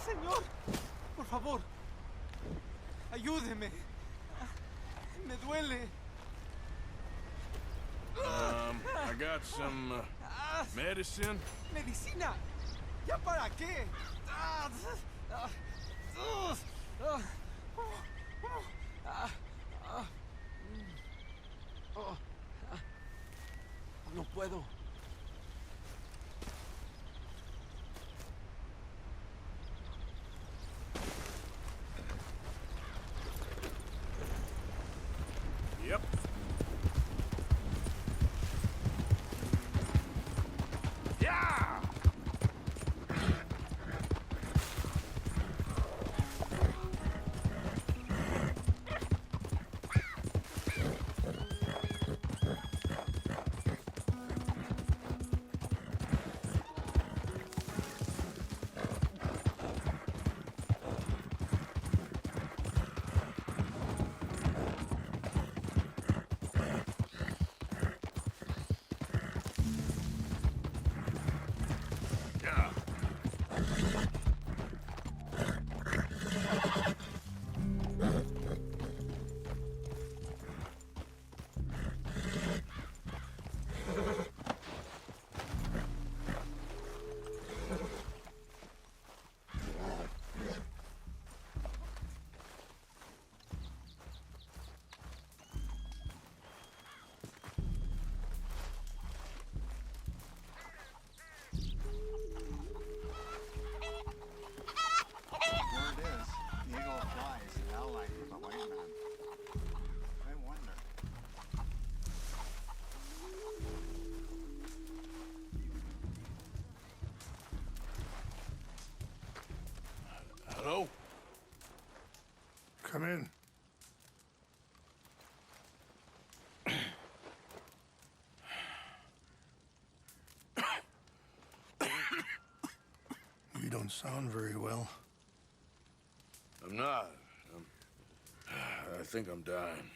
Señor, por favor, ayúdeme. Me duele. I got some medicine. ¿Medicina? ¿Ya para qué? No puedo. Yep. Yeah! Hello? Come in. You don't sound very well. I'm not. I think I'm dying.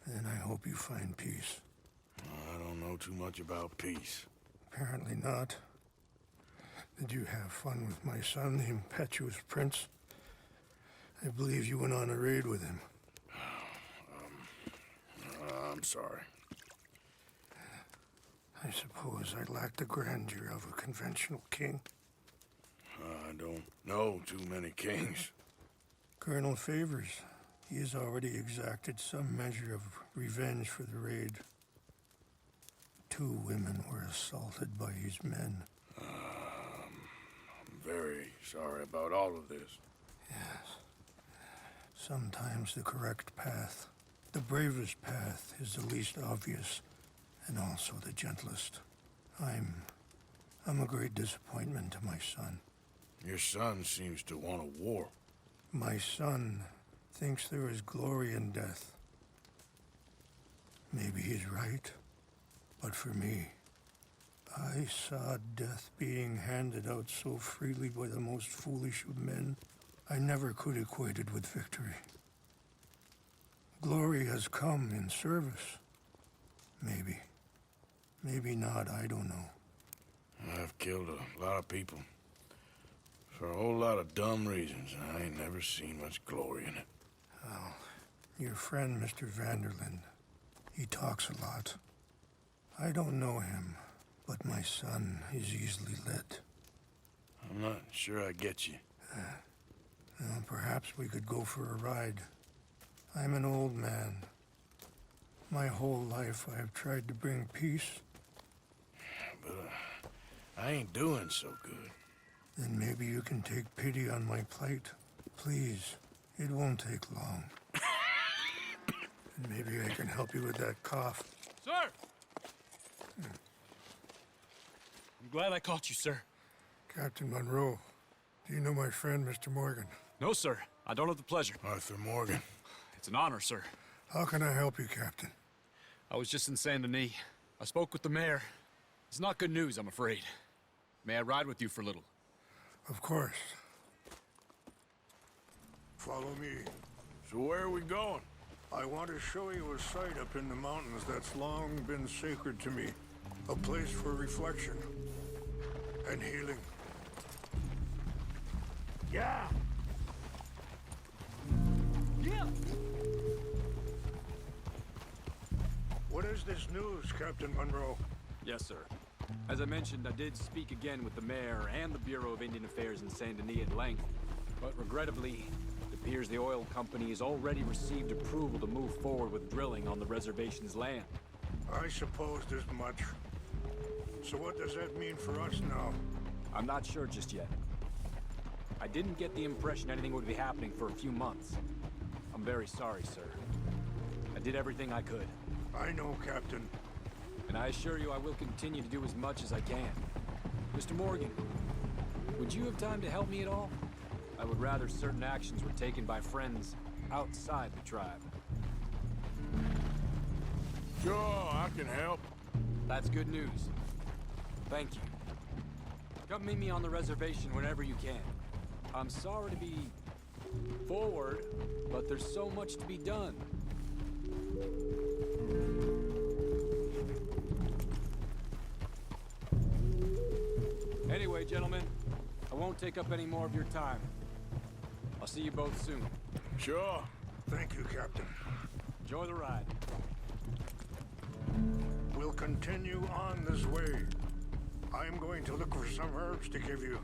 Then I hope you find peace. I don't know too much about peace. Apparently not. Did you have fun with my son, the impetuous prince? I believe you went on a raid with him. I'm sorry. I suppose I lack the grandeur of a conventional king. I don't know too many kings. Colonel Favors, he has already exacted some measure of revenge for the raid. 2 women were assaulted by his men. I'm very sorry about all of this. Yes. Sometimes the correct path, the bravest path, is the least obvious and also the gentlest. I'm a great disappointment to my son. Your son seems to want a war. My son thinks there is glory in death. Maybe he's right, but for me, I saw death being handed out so freely by the most foolish of men, I never could equate it with victory. Glory has come in service. Maybe. Maybe not, I don't know. I've killed a lot of people. For a whole lot of dumb reasons. I ain't never seen much glory in it. Well, your friend, Mr. Vanderlyn, he talks a lot. I don't know him, but my son is easily led. I'm not sure I get you. Well, perhaps we could go for a ride. I'm an old man. My whole life I have tried to bring peace. But I ain't doing so good. Then maybe you can take pity on my plight. Please, it won't take long. And maybe I can help you with that cough. Sir! I'm glad I caught you, sir. Captain Monroe, do you know my friend, Mr. Morgan? No, sir. I don't have the pleasure. Arthur Morgan. It's an honor, sir. How can I help you, Captain? I was just in Saint Denis. I spoke with the mayor. It's not good news, I'm afraid. May I ride with you for a little? Of course. Follow me. So where are we going? I want to show you a site up in the mountains that's long been sacred to me. A place for reflection and healing. Yeah. Yeah. What is this news, Captain Monroe? Yes, sir. As I mentioned, I did speak again with the mayor and the Bureau of Indian Affairs in Saint Denis at length. But regrettably, it appears the oil company has already received approval to move forward with drilling on the reservation's land. I supposed as much. So what does that mean for us now? I'm not sure just yet. I didn't get the impression anything would be happening for a few months. I'm very sorry, sir. I did everything I could. I know, Captain. And I assure you I will continue to do as much as I can. Mr. Morgan, would you have time to help me at all? I would rather certain actions were taken by friends outside the tribe. Sure, I can help. That's good news. Thank you. Come meet me on the reservation whenever you can. I'm sorry to be forward, but there's so much to be done. Anyway, gentlemen, I won't take up any more of your time. I'll see you both soon. Sure. Thank you, Captain. Enjoy the ride. We'll continue on this way. I'm going to look for some herbs to give you.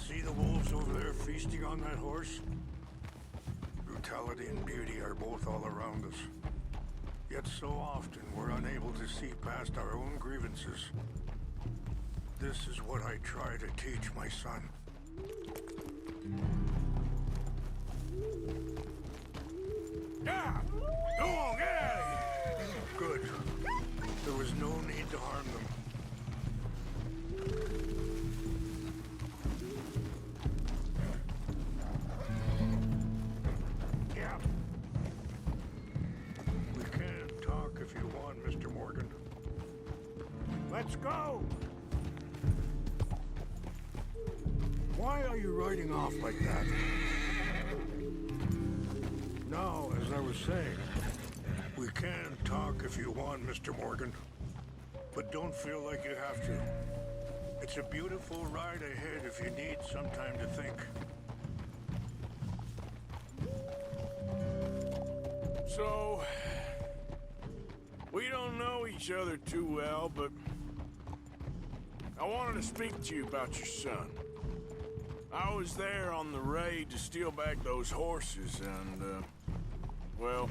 See the wolves over there feasting on that horse? Brutality and beauty are both all around us. Yet so often we're unable to see past our own grievances. This is what I try to teach my son. Yeah! Go on, get out of here! Good. There was no need to harm them. Yeah. We can talk if you want, Mr. Morgan. Let's go! Why are you riding off like that? Now, as I was saying, we can talk if you want, Mr. Morgan. But don't feel like you have to. It's a beautiful ride ahead if you need some time to think. So, we don't know each other too well, but I wanted to speak to you about your son. I was there on the raid to steal back those horses, and, well...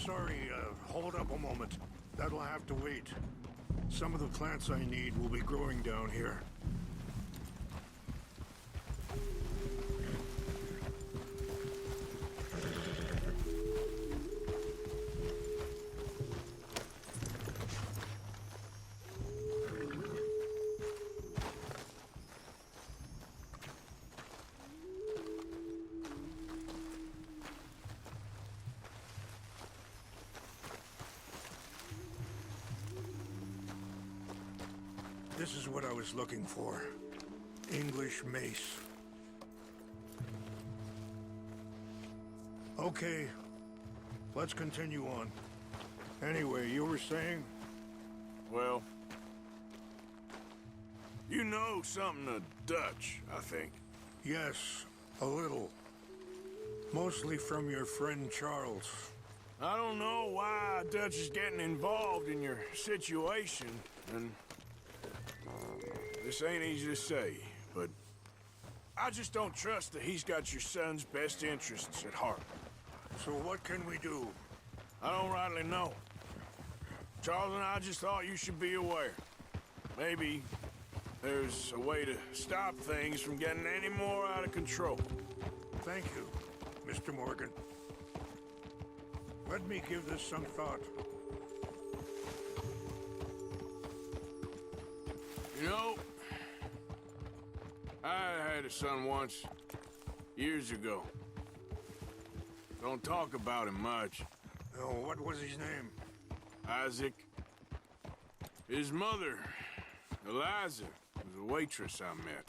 Sorry, hold up a moment. That'll have to wait. Some of the plants I need will be growing down here. This is what I was looking for. English mace. Okay, let's continue on. Anyway, you were saying? Well... You know something of Dutch, I think. Yes, a little. Mostly from your friend Charles. I don't know why Dutch is getting involved in your situation, and... This ain't easy to say, but I just don't trust that he's got your son's best interests at heart. So what can we do? I don't rightly know. Charles and I just thought you should be aware. Maybe there's a way to stop things from getting any more out of control. Thank you, Mr. Morgan. Let me give this some thought. You know, I had a son once, years ago. Don't talk about him much. Oh, what was his name? Isaac. His mother, Eliza was a waitress I met.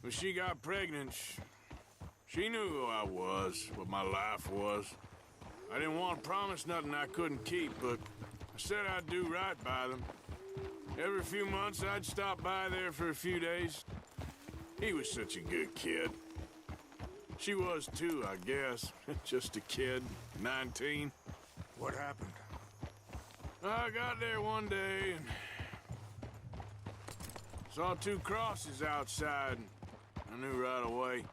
When she got pregnant, she knew who I was, what my life was. I didn't want to promise nothing I couldn't keep, but I said I'd do right by them. Every few months, I'd stop by there for a few days. He was such a good kid. She was too, I guess. Just a kid, 19. What happened? I got there one day and saw two crosses outside. I knew right away.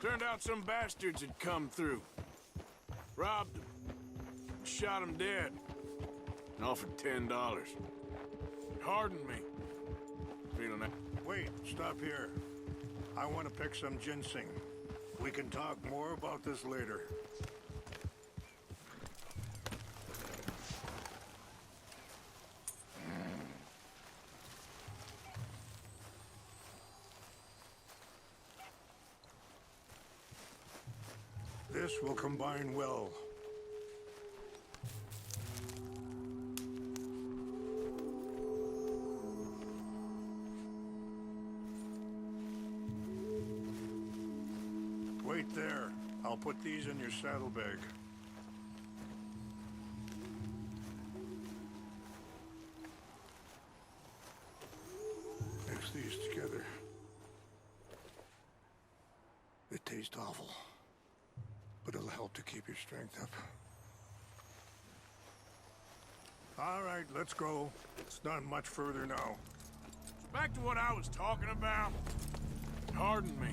Turned out some bastards had come through. Robbed them. Shot them dead. And offered $10. It hardened me. Feeling that. Wait, stop here. I want to pick some ginseng. We can talk more about this later. This will combine well. Wait there. I'll put these in your saddlebag. Mix these together. They taste awful, but it'll help to keep your strength up. All right, let's go. It's not much further now. Back to what I was talking about. It hardened me.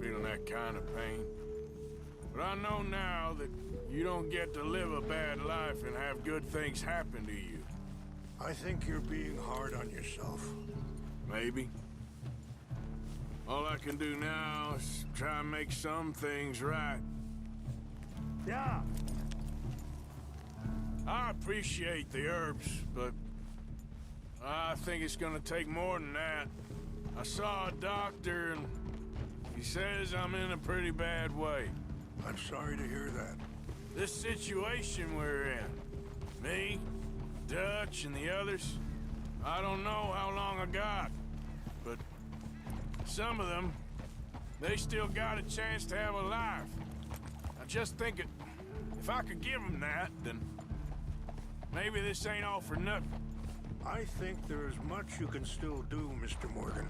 Feeling that kind of pain. But I know now that you don't get to live a bad life and have good things happen to you. I think you're being hard on yourself. Maybe. All I can do now is try and make some things right. Yeah. I appreciate the herbs, but I think it's gonna take more than that. I saw a doctor and he says I'm in a pretty bad way. I'm sorry to hear that. This situation we're in, me, Dutch, and the others, I don't know how long I got, but some of them, they still got a chance to have a life. I just think if I could give them that, then maybe this ain't all for nothing. I think there is much you can still do, Mr. Morgan.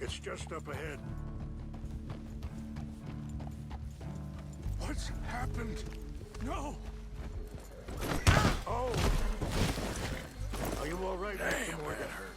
It's just up ahead. What's happened? No! Oh! Are you all right, Mr. Damn, Morgan? that hurt.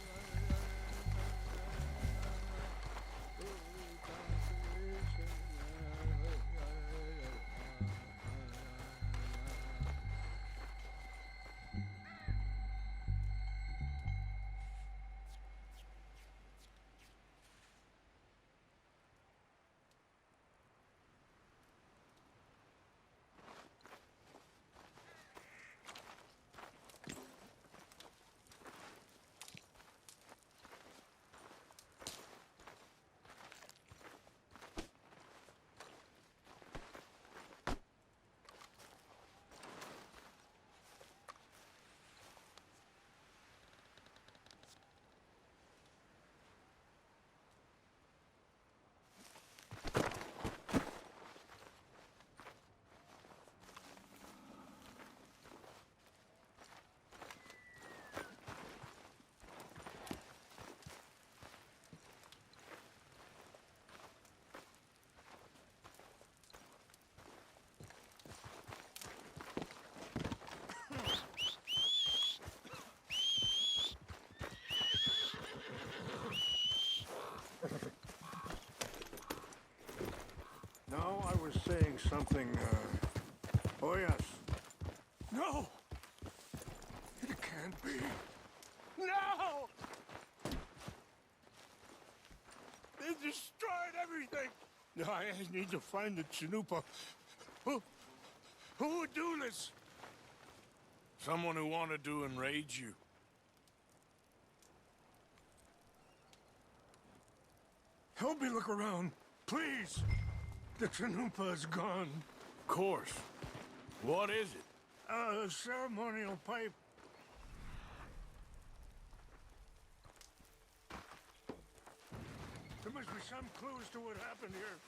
saying something, oh yes. No! It can't be. No! They destroyed everything! No, I need to find the Chanupa. Who would do this? Someone who wanted to enrage you. Help me look around, please. The Chanupa is gone. Of course. What is it? A ceremonial pipe. There must be some clues to what happened here.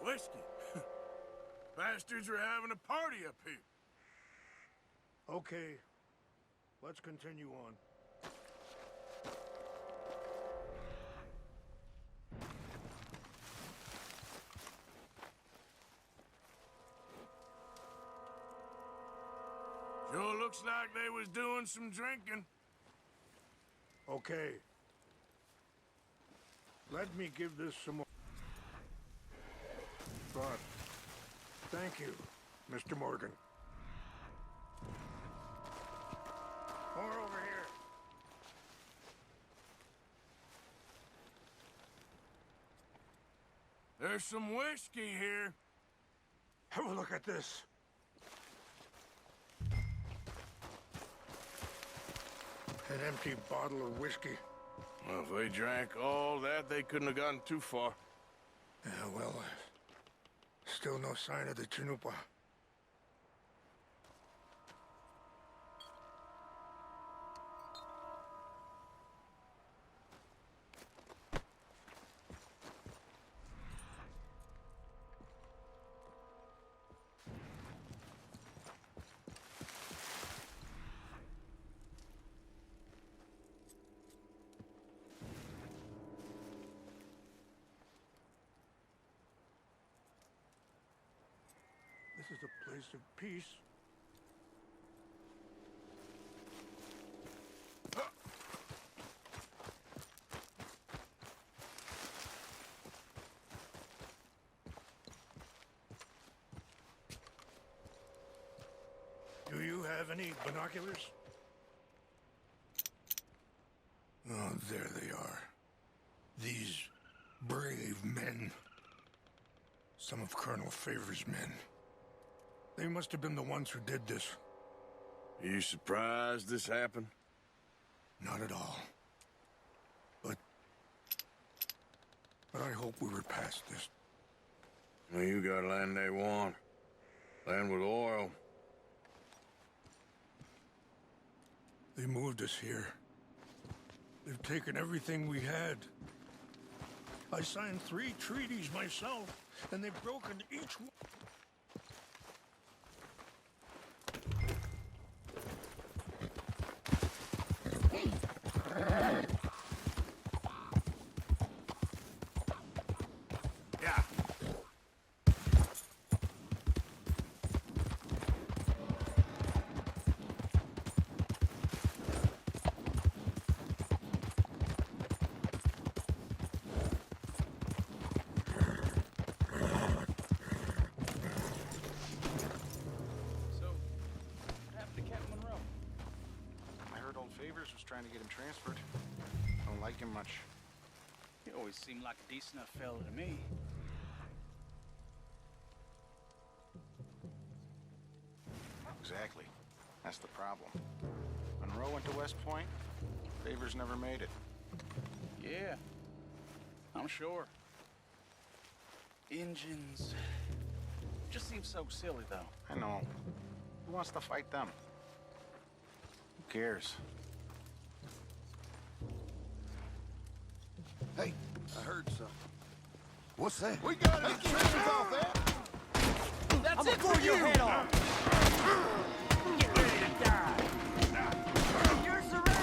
Whiskey. Bastards are having a party up here. Okay, let's continue on. Sure looks like they was doing some drinking. Okay. Let me give this some more thought. Thank you, Mr. Morgan. More over here. There's some whiskey here. Have a look at this. An empty bottle of whiskey. Well, if they drank all that, they couldn't have gotten too far. Yeah, well, still no sign of the Chanupa. This is a place of peace. Do you have any binoculars? Oh, there they are. These brave men. Some of Colonel Favor's men. They must have been the ones who did this. Are you surprised this happened? Not at all. But I hope we were past this. Well, you got land they want. Land with oil. They moved us here. They've taken everything we had. I signed 3 treaties myself, and they've broken each one. Yeah. Trying to get him transferred. Don't like him much. He always seemed like a decent enough fella to me. Exactly. That's the problem. Monroe went to West Point. Favors never made it. Yeah, I'm sure. Engines. Just seems so silly, though. I know. Who wants to fight them? Who cares? Hey, I heard something. What's that? We got it! Trains off that! That's it for your head off! Get ready to die! You're surrounded!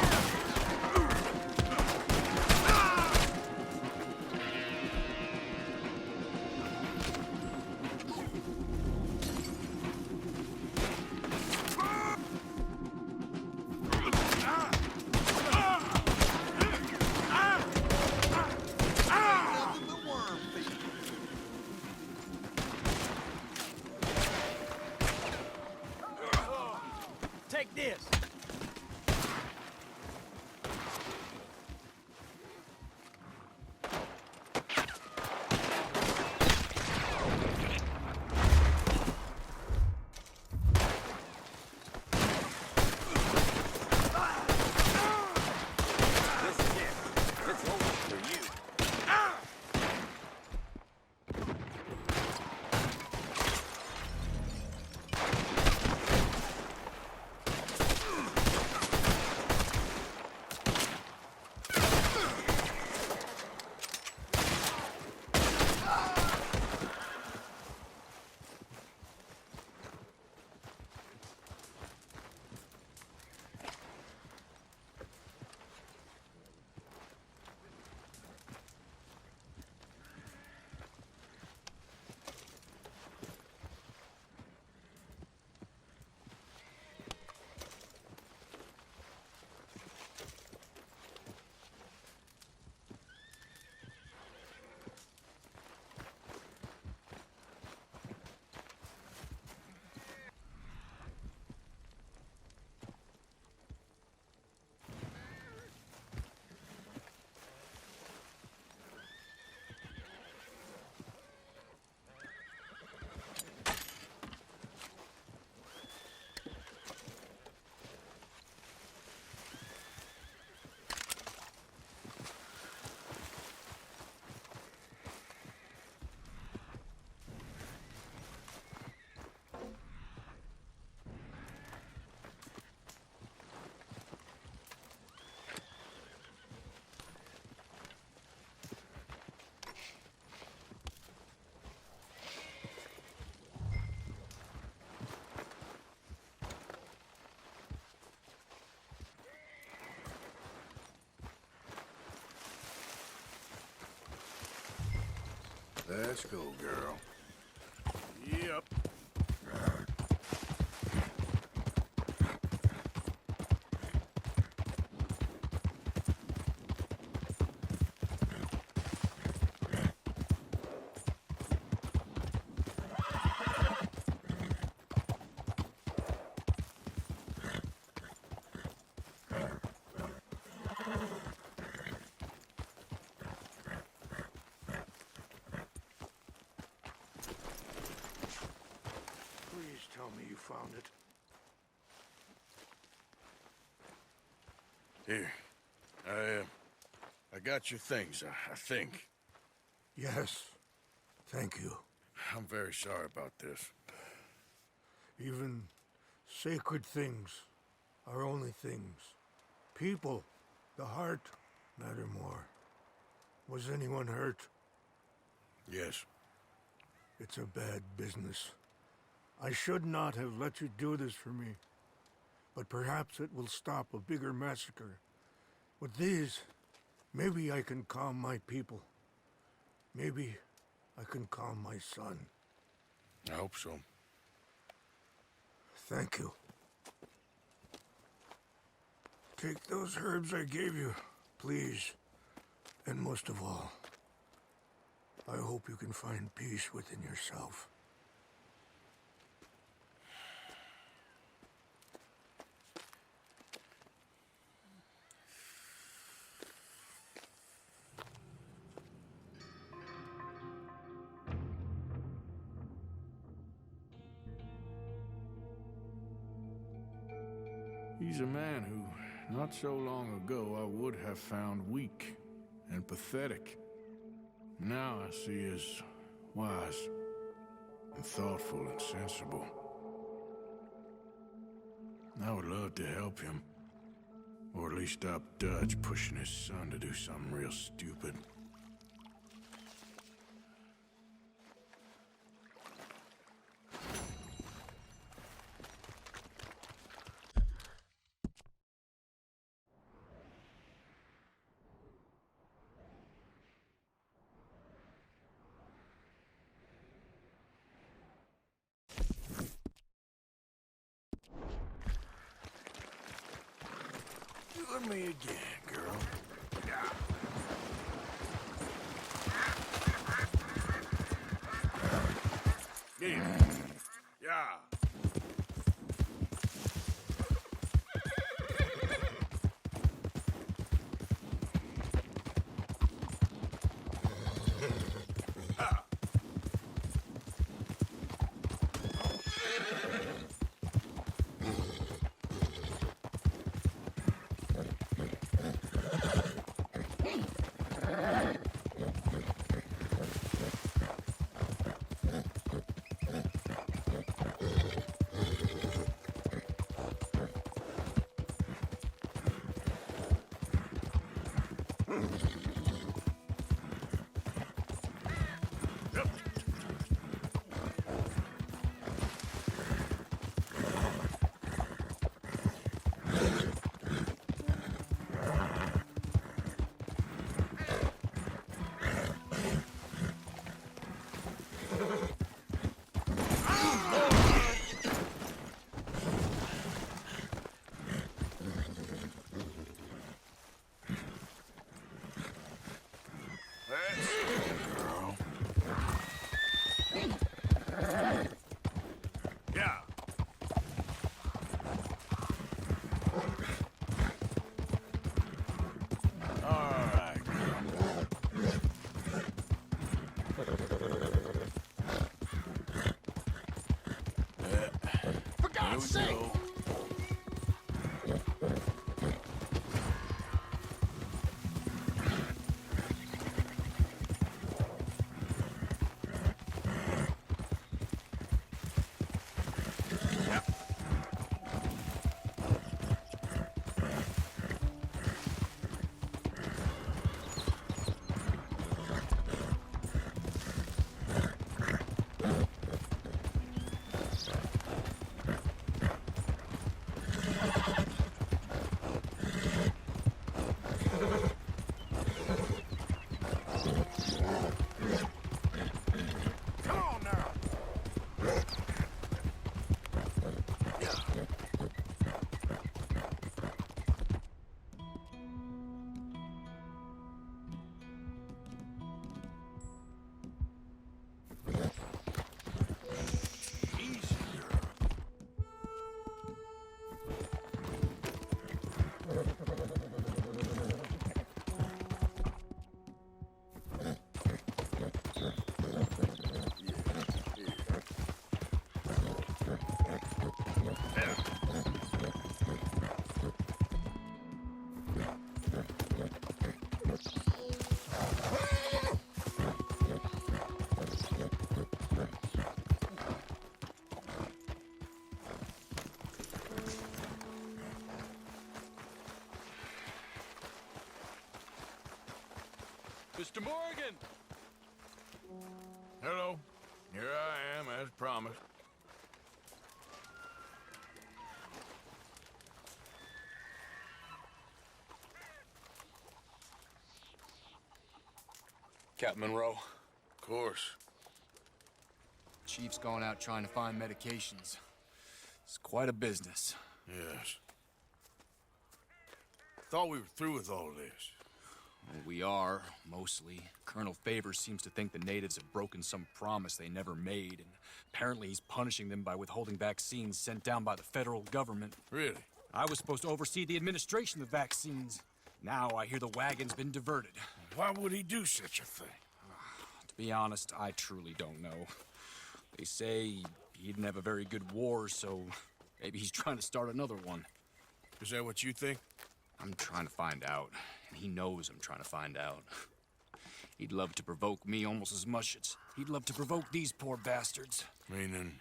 Let's go, girl. Yep. Please tell me you found it. Here. I got your things, I think. Yes. Thank you. I'm very sorry about this. Even sacred things are only things. People, the heart, matter more. Was anyone hurt? Yes. It's a bad business. I should not have let you do this for me. But perhaps it will stop a bigger massacre. With these, maybe I can calm my people. Maybe I can calm my son. I hope so. Thank you. Take those herbs I gave you, please. And most of all, I hope you can find peace within yourself. He's a man who, not so long ago, I would have found weak and pathetic. Now I see as wise and thoughtful and sensible. I would love to help him, or at least stop Dutch pushing his son to do something real stupid. You and me again, girl. Yeah. Yeah. Mr. Morgan! Hello. Here I am, as promised. Captain Monroe. Of course. Chief's gone out trying to find medications. It's quite a business. Yes. Thought we were through with all this. Well, we are, mostly. Colonel Favors seems to think the natives have broken some promise they never made, and apparently he's punishing them by withholding vaccines sent down by the federal government. Really? I was supposed to oversee the administration of the vaccines. Now I hear the wagon's been diverted. Why would he do such a thing? To be honest, I truly don't know. They say he didn't have a very good war, so maybe he's trying to start another one. Is that what you think? I'm trying to find out, and he knows I'm trying to find out. He'd love to provoke me almost as much as he'd love to provoke these poor bastards. Meaning?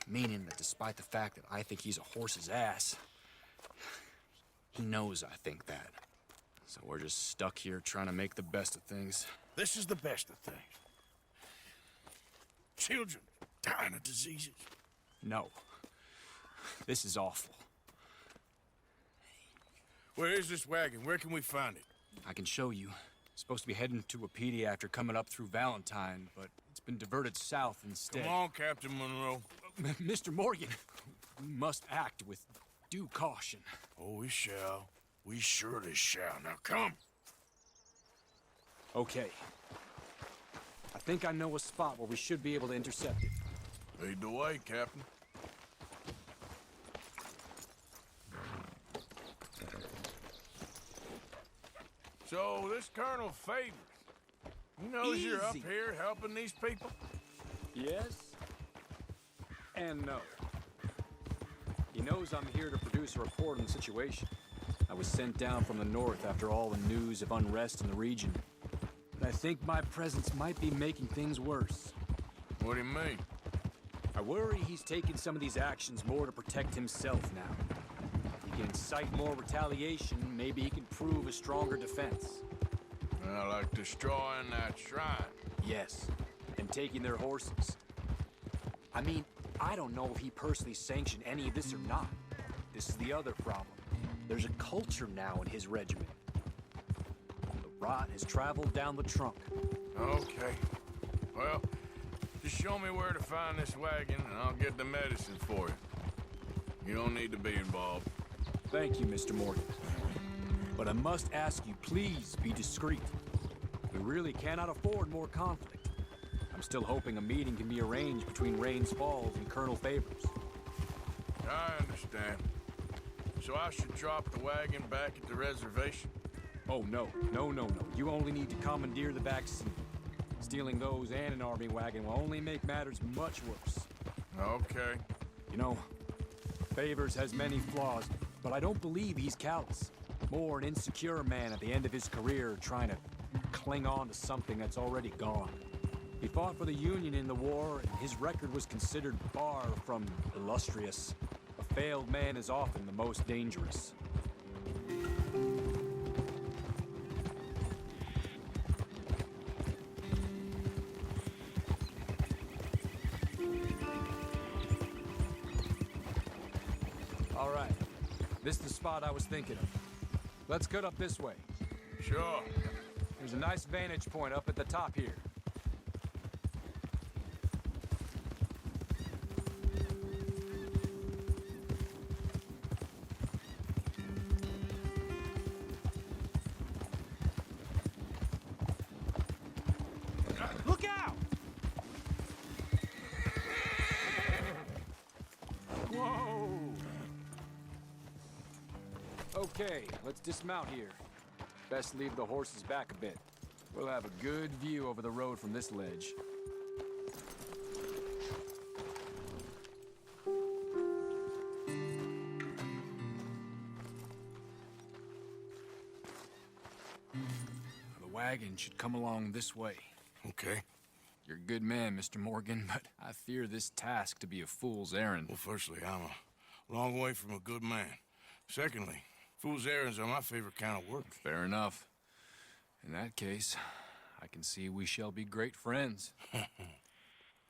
Meaning that despite the fact that I think he's a horse's ass, he knows I think that. So we're just stuck here trying to make the best of things. This is the best of things. Children dying of diseases. No. This is awful. Where is this wagon? Where can we find it? I can show you. Supposed to be heading to Wapiti after coming up through Valentine, but it's been diverted south instead. Come on, Captain Monroe. Mr. Morgan, we must act with due caution. Oh, we shall. We surely shall. Now come. Okay. I think I know a spot where we should be able to intercept it. Lead the way, Captain. So, this Colonel Favors, he knows you're up Easy. here helping these people? Yes and no. He knows I'm here to produce a report on the situation. I was sent down from the north after all the news of unrest in the region. But I think my presence might be making things worse. What do you mean? I worry he's taking some of these actions more to protect himself now. If he can incite more retaliation, maybe he can prove a stronger defense. Like destroying that shrine. Yes, and taking their horses. I mean, I don't know if he personally sanctioned any of this or not. This is the other problem. There's a culture now in his regiment. The rot has traveled down the trunk. Okay. Well, just show me where to find this wagon, and I'll get the medicine for you. You don't need to be involved. Thank you, Mr. Morgan. But I must ask you, please be discreet. We really cannot afford more conflict. I'm still hoping a meeting can be arranged between Rains Falls and Colonel Favors. I understand. So I should drop the wagon back at the reservation? Oh, no. No. You only need to commandeer the vaccine. Stealing those and an army wagon will only make matters much worse. Okay. You know, Favors has many flaws, but I don't believe he's callous. More an insecure man at the end of his career trying to cling on to something that's already gone. He fought for the Union in the war, and his record was considered far from illustrious. A failed man is often the most dangerous. All right. This is the spot I was thinking of. Let's cut up this way. Sure. There's a nice vantage point up at the top here. Look out! Whoa! Okay, let's dismount here. Best leave the horses back a bit. We'll have a good view over the road from this ledge. The wagon should come along this way. Okay. You're a good man, Mr. Morgan, but I fear this task to be a fool's errand. Well, firstly, I'm a long way from a good man. Secondly, fool's errands are my favorite kind of work. Fair enough. In that case, I can see we shall be great friends.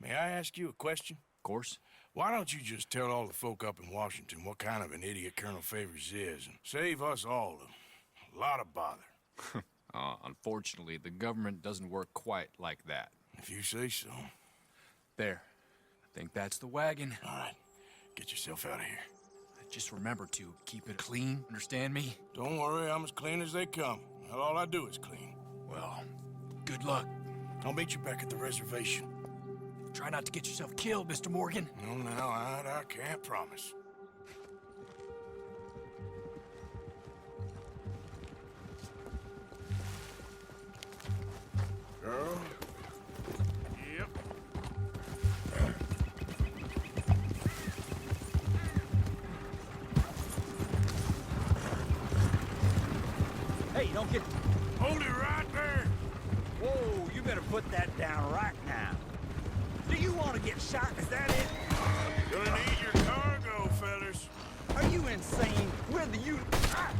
May I ask you a question? Of course. Why don't you just tell all the folk up in Washington what kind of an idiot Colonel Favors is and save us all a lot of bother? Unfortunately, the government doesn't work quite like that. If you say so. There. I think that's the wagon. All right, get yourself out of here. Just remember to keep it clean, understand me? Don't worry, I'm as clean as they come. Not all I do is clean. Well, good luck. I'll meet you back at the reservation. Try not to get yourself killed, Mr. Morgan. No, now, I can't promise. Girl? Yep. Hey, don't get... Hold it right there! Whoa, you better put that down right now. Do you want to get shot? Is that it? Gonna need your cargo, fellas. Are you insane? Whether you... Ah!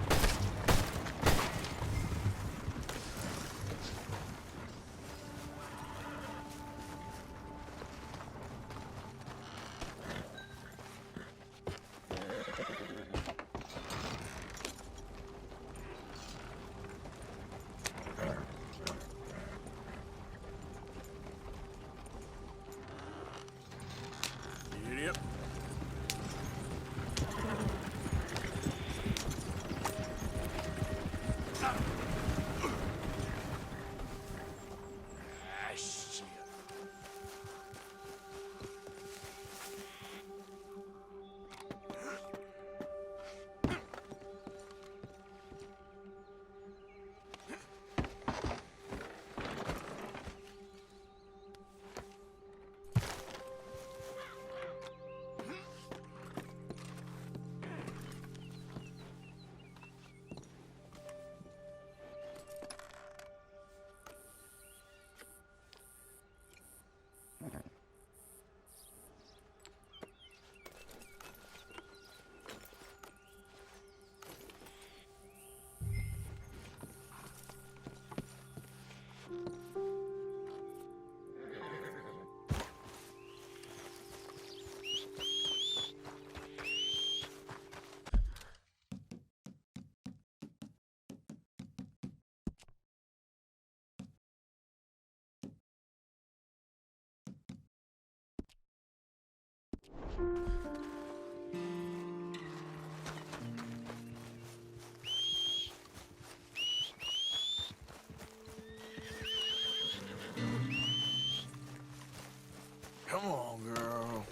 Yep. Ah, shit. Come on, girl.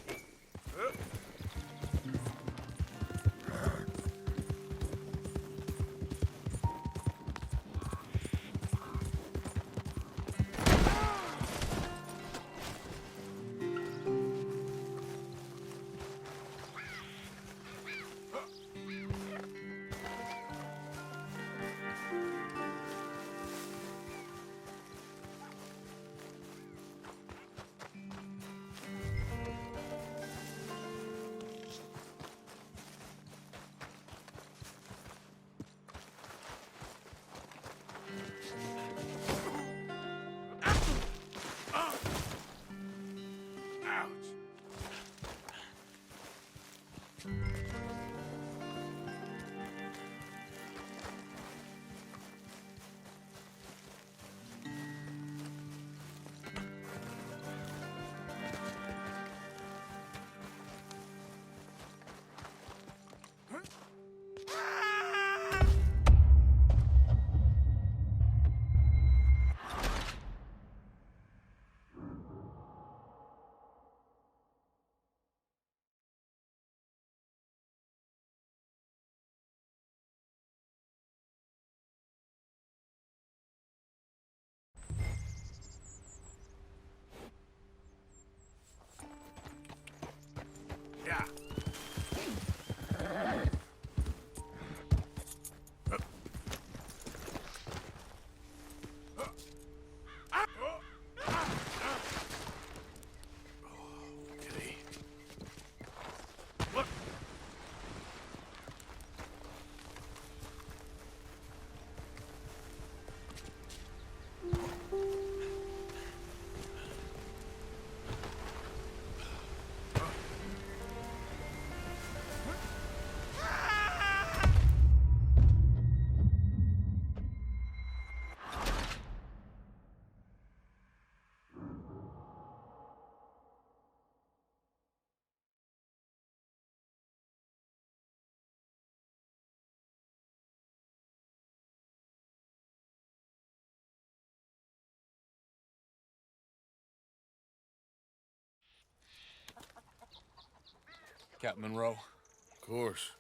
Captain Monroe. Of course.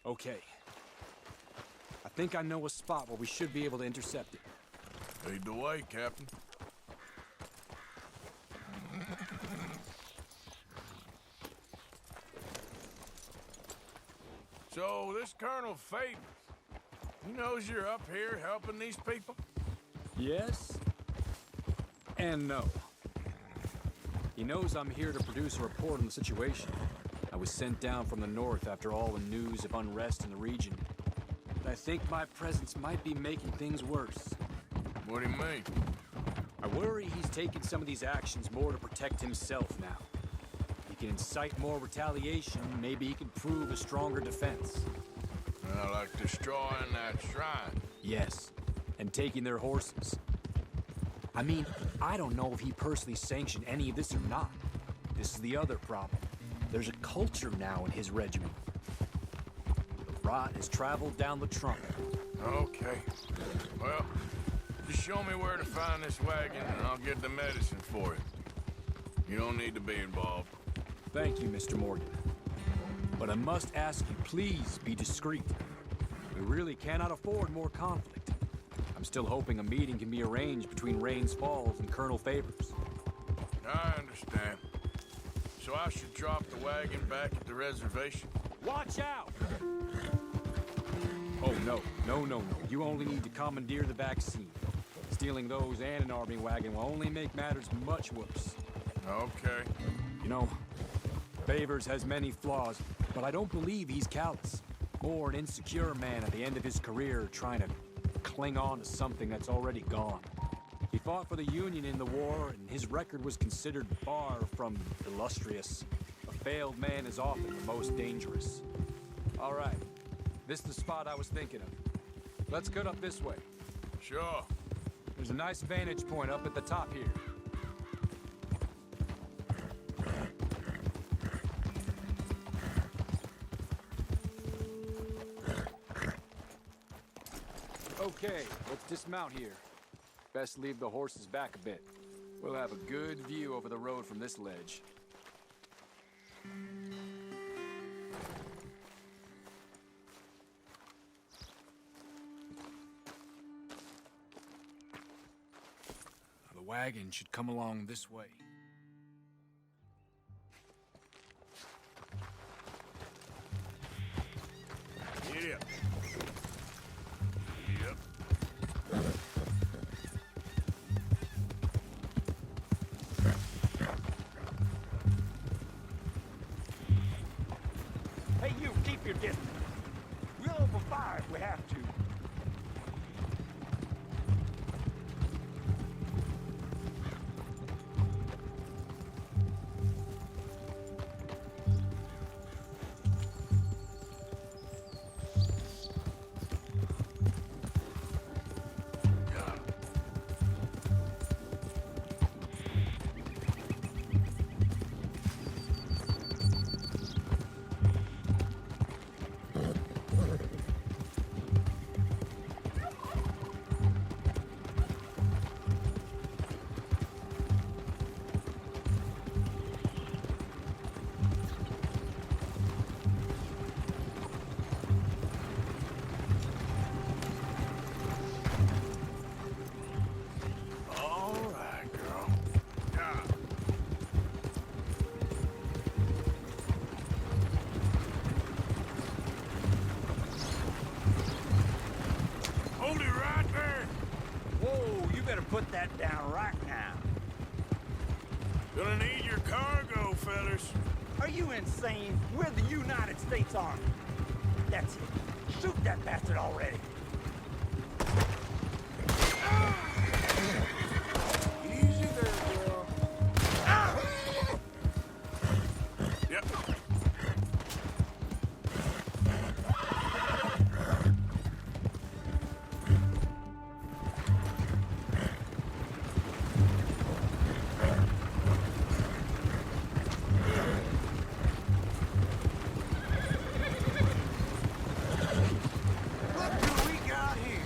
Okay. I think I know a spot where we should be able to intercept it. Lead the way, Captain. So, this Colonel Favors, he knows you're up here helping these people? Yes and no. He knows I'm here to produce a report on the situation. I was sent down from the north after all the news of unrest in the region. But I think my presence might be making things worse. What do you mean? I worry he's taking some of these actions more to protect himself now. He can incite more retaliation, maybe he can prove a stronger defense. Like destroying that shrine. Yes, and taking their horses. I mean, I don't know if he personally sanctioned any of this or not. This is the other problem. There's a culture now in his regiment. The rot has traveled down the trunk. Okay. Well, just show me where to find this wagon and I'll get the medicine for it. You don't need to be involved. Thank you, Mr. Morgan. But I must ask you, please be discreet. We really cannot afford more conflict. I'm still hoping a meeting can be arranged between Rains Falls and Colonel Favors. I understand. So I should drop the wagon back at the reservation? Watch out! Oh, no. You only need to commandeer the vaccine. Stealing those and an army wagon will only make matters much worse. Okay. You know, Favors has many flaws, but I don't believe he's callous. Or an insecure man at the end of his career trying to cling on to something that's already gone. He fought for the Union in the war, and his record was considered far from illustrious. A failed man is often the most dangerous. All right, this is the spot I was thinking of. Let's cut up this way. Sure. There's a nice vantage point up at the top here. Okay, let's dismount here. Best leave the horses back a bit. We'll have a good view over the road from this ledge. The wagon should come along this way. Yeah. Yep. Hey, you, keep your distance. We'll open fire if we have to. Put that down right now. Gonna need your cargo, fellas. Are you insane? We're the United States Army. That's it. Shoot that bastard already. Easy there, girl. Yep. Look who we got here.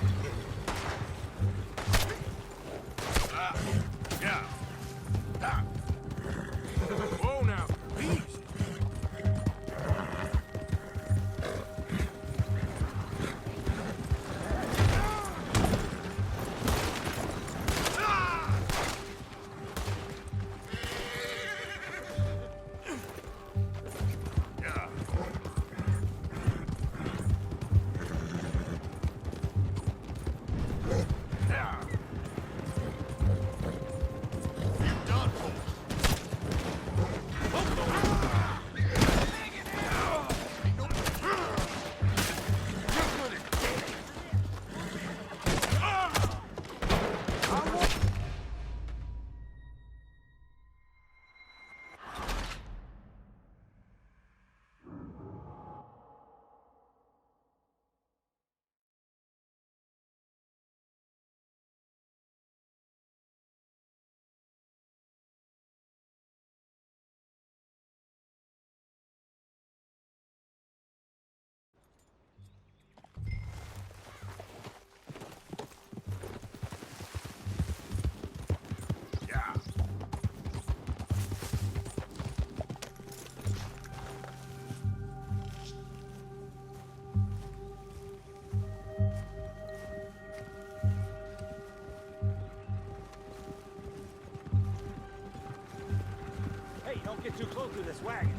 to this wagon.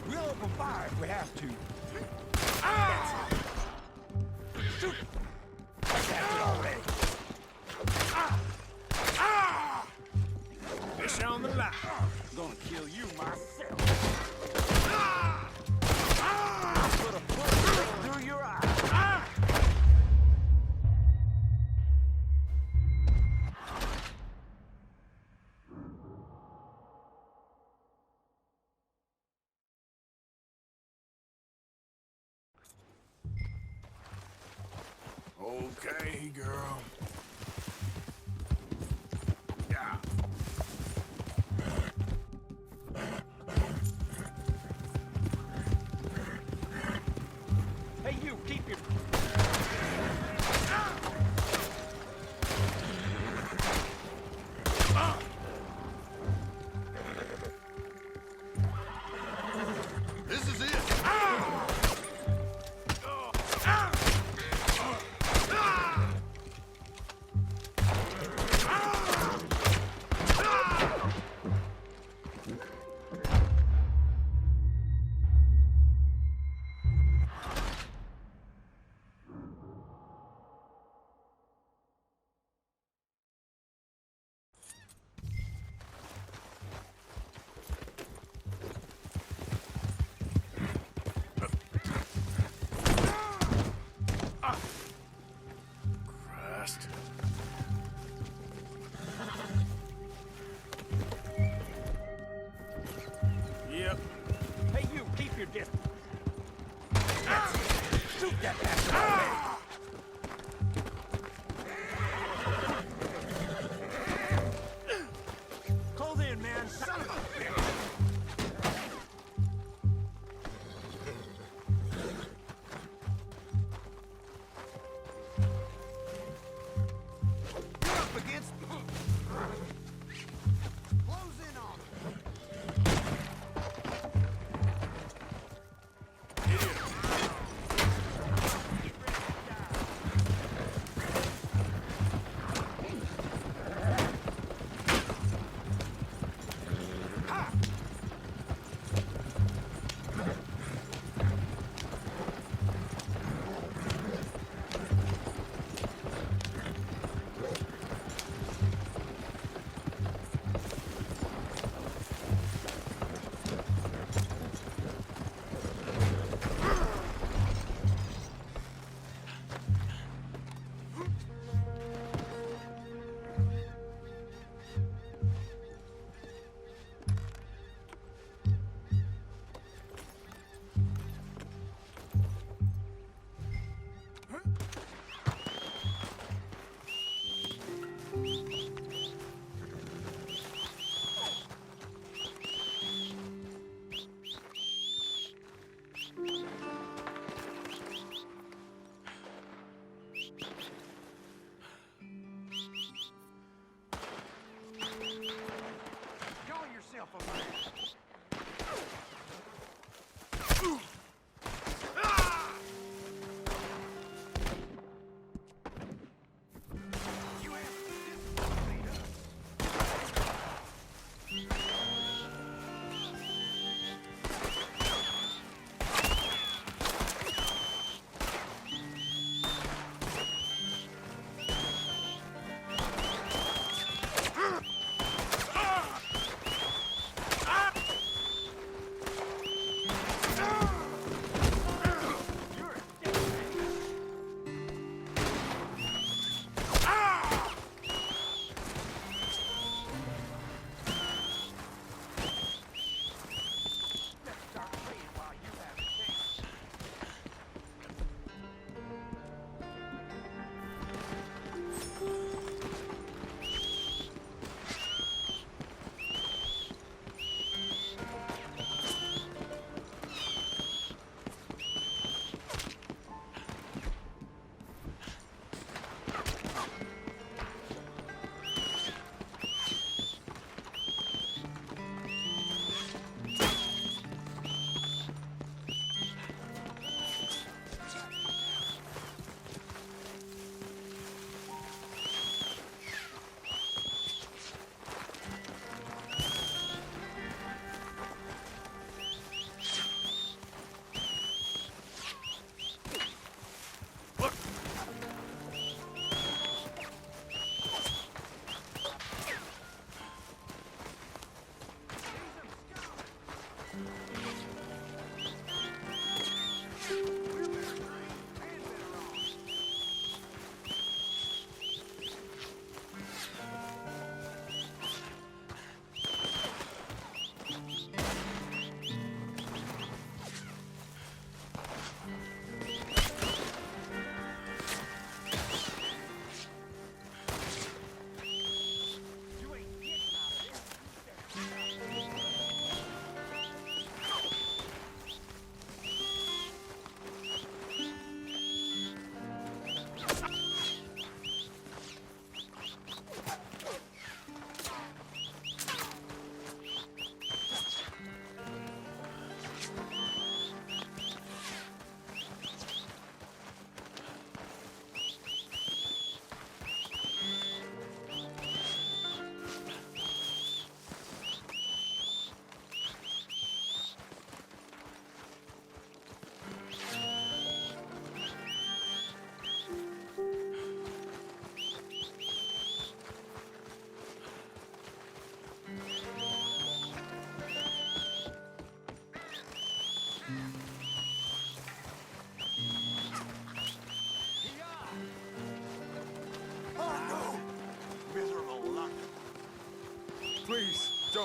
We'll open fire if we have to. That's it. Shoot! That's it already. Fish on the line. I'm gonna kill you myself. Put a bullet straight through your eye. Okay, girl. Yeah. Hey, you, keep your... This is it. Christ. Yep. Hey, you, keep your distance. That's it. Shoot that bastard already. Close in, man. Son of a bitch. You're up against. Close in on him.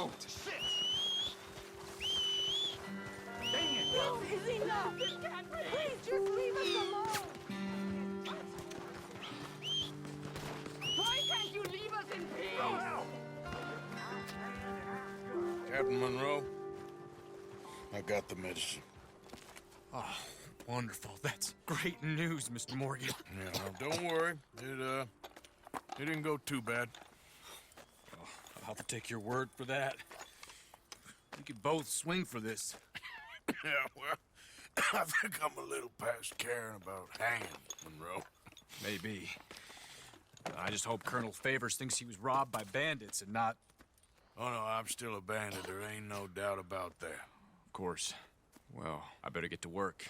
Monroe. No, is enough! Please, just leave us alone! Why can't you leave us in peace? Captain Monroe, I got the medicine. Oh, wonderful. That's great news, Mr. Morgan. Yeah, well, don't worry. It didn't go too bad. Oh, I'll have to take your word for that. We could both swing for this. Yeah, well, I think I'm a little past caring about hanging, Monroe. Maybe. I just hope Colonel Favors thinks he was robbed by bandits and not... Oh, no, I'm still a bandit. There ain't no doubt about that. Of course. Well, I better get to work.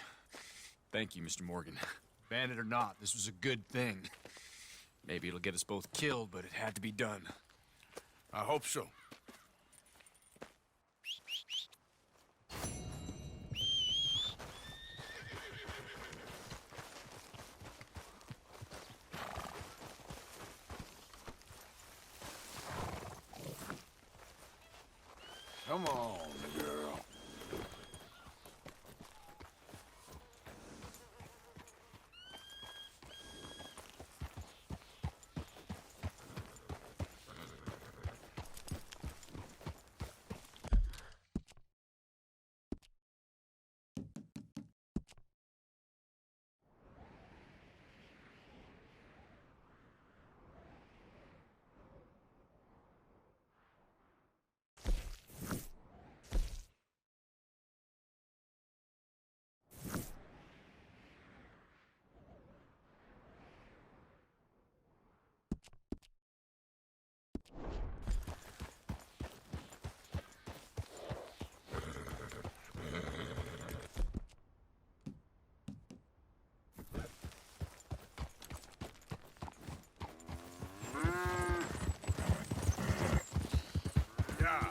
Thank you, Mr. Morgan. Bandit or not, this was a good thing. Maybe it'll get us both killed, but it had to be done. I hope so. Come on, girl. Yeah.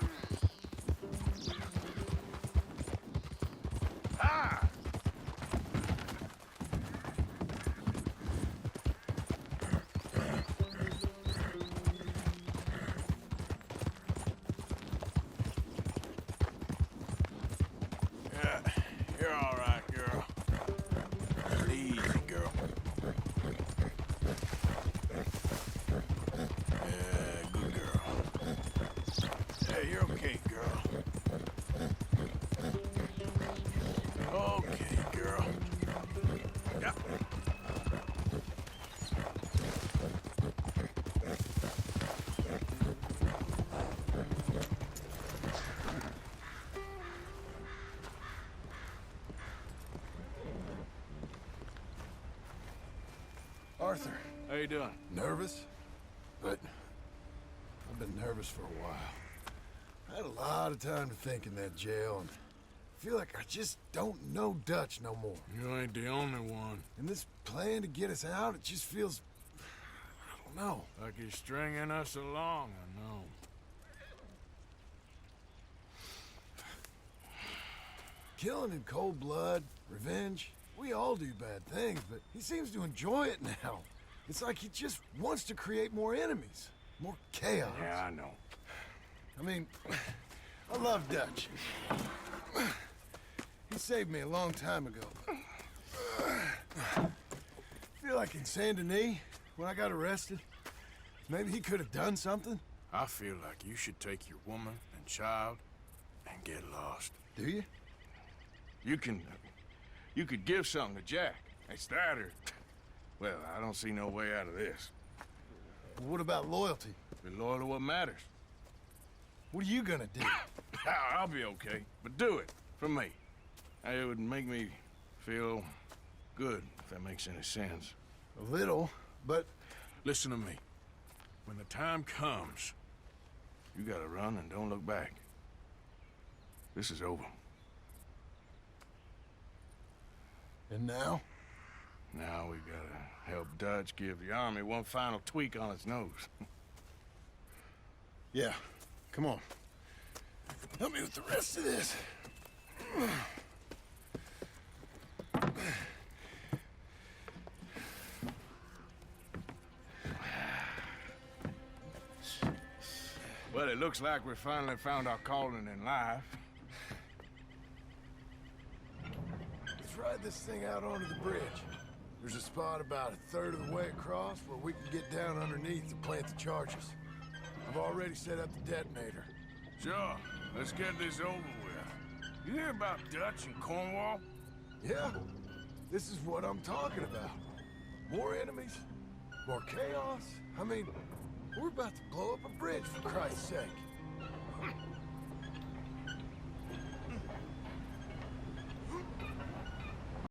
Ah! Yeah, you're all right, girl. Easy, girl. Yeah, good girl. Hey, you're okay, girl. Okay, girl. Yeah. Arthur, How you doing? nervous? But I've been nervous for a while. I had a lot of time to think in that jail, and I feel like I just don't know Dutch no more. You ain't the only one. And this plan to get us out, it just feels... I don't know. Like he's stringing us along, I know. Killing in cold blood, revenge, we all do bad things, but he seems to enjoy it now. It's like he just wants to create more enemies, more chaos. Yeah, I know. I mean, I love Dutch. He saved me a long time ago. I feel like in Saint Denis, when I got arrested, maybe he could have done something. I feel like you should take your woman and child and get lost. Do you? You could give something to Jack. It's that or... Well, I don't see no way out of this. What about loyalty? Be loyal to what matters. What are you gonna do? I'll be okay, but do it for me. It would make me feel good, if that makes any sense. A little, but Listen to me. When the time comes, You gotta run and don't look back. This is over. and now? Now we gotta help Dutch give the army one final tweak on its nose. Yeah, come on. Help me with the rest of this. Well, it looks like we finally found our calling in life. Let's ride this thing out onto the bridge. There's a spot about a third of the way across where we can get down underneath to plant the charges. I've already set up the detonator. Sure, let's get this over with. You hear about Dutch and Cornwall? Yeah, this is what I'm talking about. More enemies, more chaos. I mean, we're about to blow up a bridge, for Christ's sake.